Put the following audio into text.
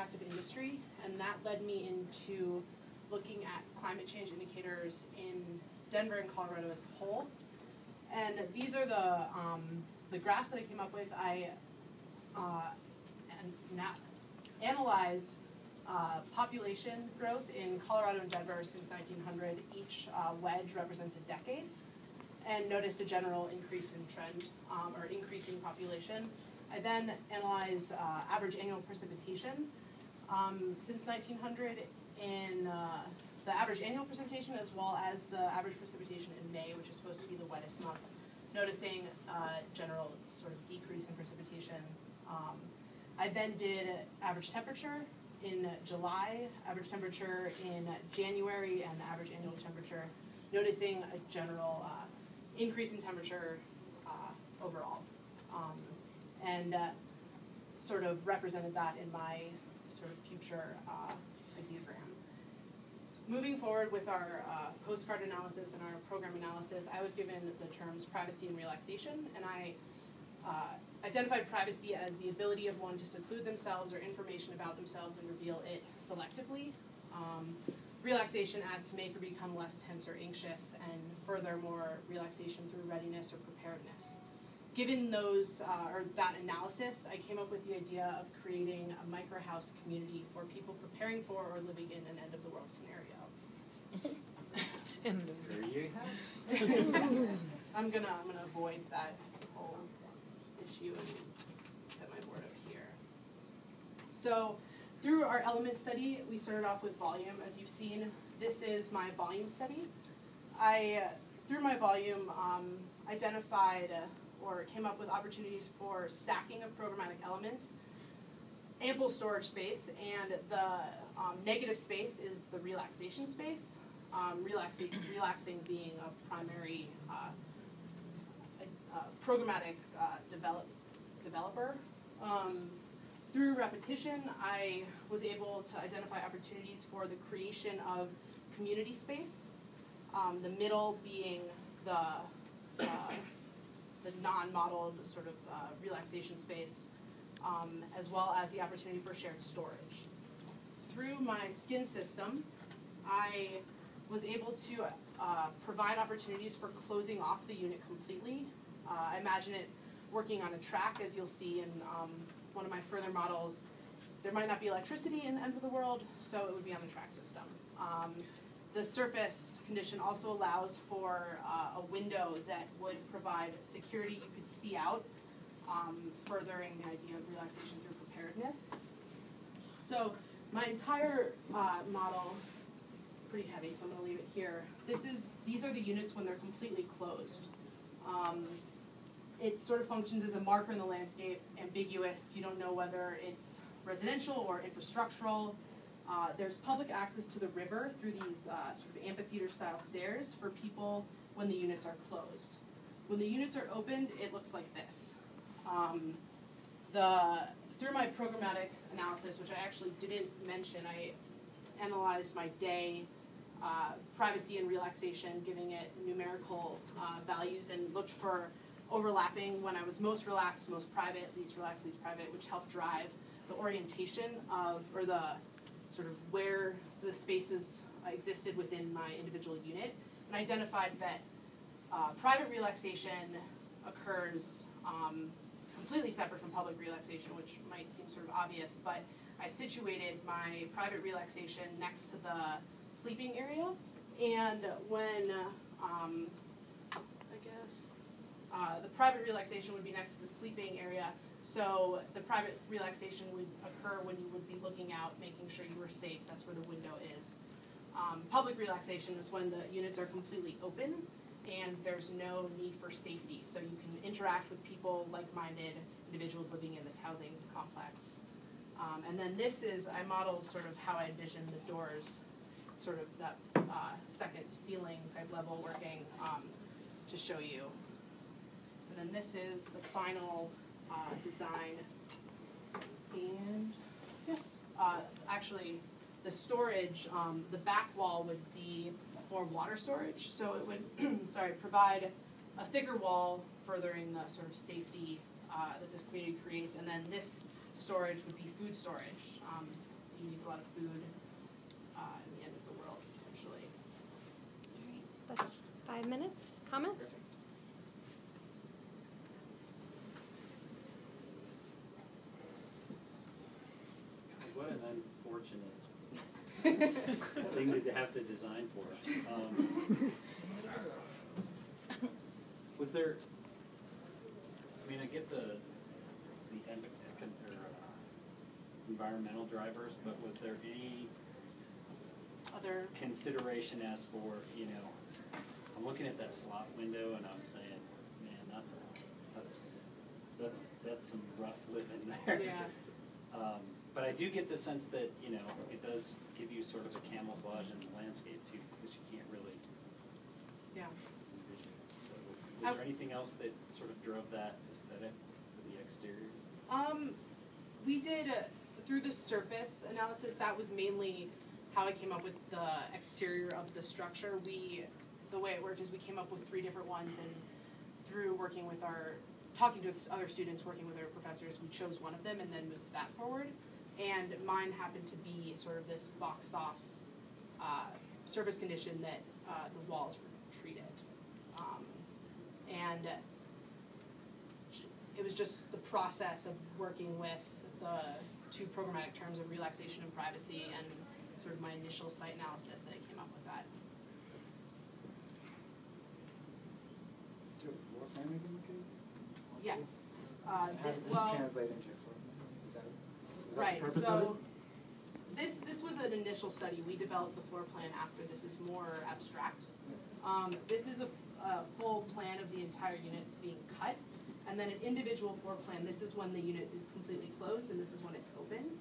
impact of industry, and that led me into looking at climate change indicators in Denver and Colorado as a whole. And these are the graphs that I came up with. I analyzed population growth in Colorado and Denver since 1900. Each wedge represents a decade, and noticed a general increase in trend, or increasing population. I then analyzed average annual precipitation since 1900 in the average annual precipitation as well as the average precipitation in May, which is supposed to be the wettest month, noticing general sort of decrease in precipitation. I then did average temperature in July, average temperature in January, and the average annual temperature, noticing a general increase in temperature overall. And sort of represented that in my sort of future ideogram. Moving forward with our postcard analysis and our program analysis, I was given the terms privacy and relaxation, and I identified privacy as the ability of one to seclude themselves or information about themselves and reveal it selectively. Relaxation as to make or become less tense or anxious, and furthermore, relaxation through readiness or preparedness. Given those, or that analysis, I came up with the idea of creating a microhouse community for people preparing for or living in an end-of-the-world scenario. And there you have it. I'm gonna avoid that whole issue and set my board up here. So, through our element study, we started off with volume. As you've seen, this is my volume study. Through my volume, identified or came up with opportunities for stacking of programmatic elements, ample storage space, and the negative space is the relaxation space. Relaxing being a primary programmatic developer. Through repetition, I was able to identify opportunities for the creation of community space, the middle being the non-modeled sort of relaxation space, as well as the opportunity for shared storage. Through my skin system, I was able to provide opportunities for closing off the unit completely. I imagine it working on a track, as you'll see in one of my further models. There might not be electricity in the end of the world, so it would be on the track system. The surface condition also allows for a window that would provide security. You could see out, furthering the idea of relaxation through preparedness. So my entire model, it's pretty heavy, so I'm going to leave it here. These are the units when they're completely closed. It sort of functions as a marker in the landscape, ambiguous. You don't know whether it's residential or infrastructural. There's public access to the river through these sort of amphitheater-style stairs for people when the units are closed. When the units are opened, it looks like this. Through my programmatic analysis, which I actually didn't mention, I analyzed my day, privacy and relaxation, giving it numerical values, and looked for overlapping when I was most relaxed, most private, least relaxed, least private, which helped drive the orientation of, or the sort of where the spaces existed within my individual unit, and identified that private relaxation occurs completely separate from public relaxation, which might seem sort of obvious, but I situated my private relaxation next to the sleeping area, and when, the private relaxation would be next to the sleeping area, so the private relaxation would occur when you would be looking out, making sure you were safe. That's where the window is. Public relaxation is when the units are completely open and there's no need for safety, so you can interact with people, like-minded individuals living in this housing complex. And then this is, I modeled sort of how I envisioned the doors, sort of that second ceiling type level working to show you. And then this is the final design. And yes, actually the storage, the back wall would be more water storage, so it would provide a thicker wall furthering the sort of safety that this community creates, and then this storage would be food storage. you need a lot of food in the end of the world, potentially. That's 5 minutes. Comments? What an unfortunate thing to have to design for. Was there, I mean, I get the environmental drivers, but was there any Other, consideration as for, you know, I'm looking at that slot window and I'm saying, man, that's some rough living there. yeah, But I do get the sense that, you know, it does give you sort of a camouflage in the landscape too, because you can't really yeah. envision it. So, was there anything else that sort of drove that aesthetic for the exterior? We did, through the surface analysis, that was mainly how I came up with the exterior of the structure. The way it worked is we came up with 3 different ones, and through working with talking to other students, working with our professors, we chose one of them and then moved that forward. And mine happened to be sort of this boxed off surface condition that the walls were treated. And it was just the process of working with the 2 programmatic terms of relaxation and privacy and sort of my initial site analysis that I came up with that. Do you have a floor plan maybe we could? Yes. How did this Well, translate into a floor plan? Is that right, the purpose so of this was an initial study. We developed the floor plan after. This is more abstract. This is a full plan of the entire units being cut, and then an individual floor plan. This is when the unit is completely closed, and this is when it's open.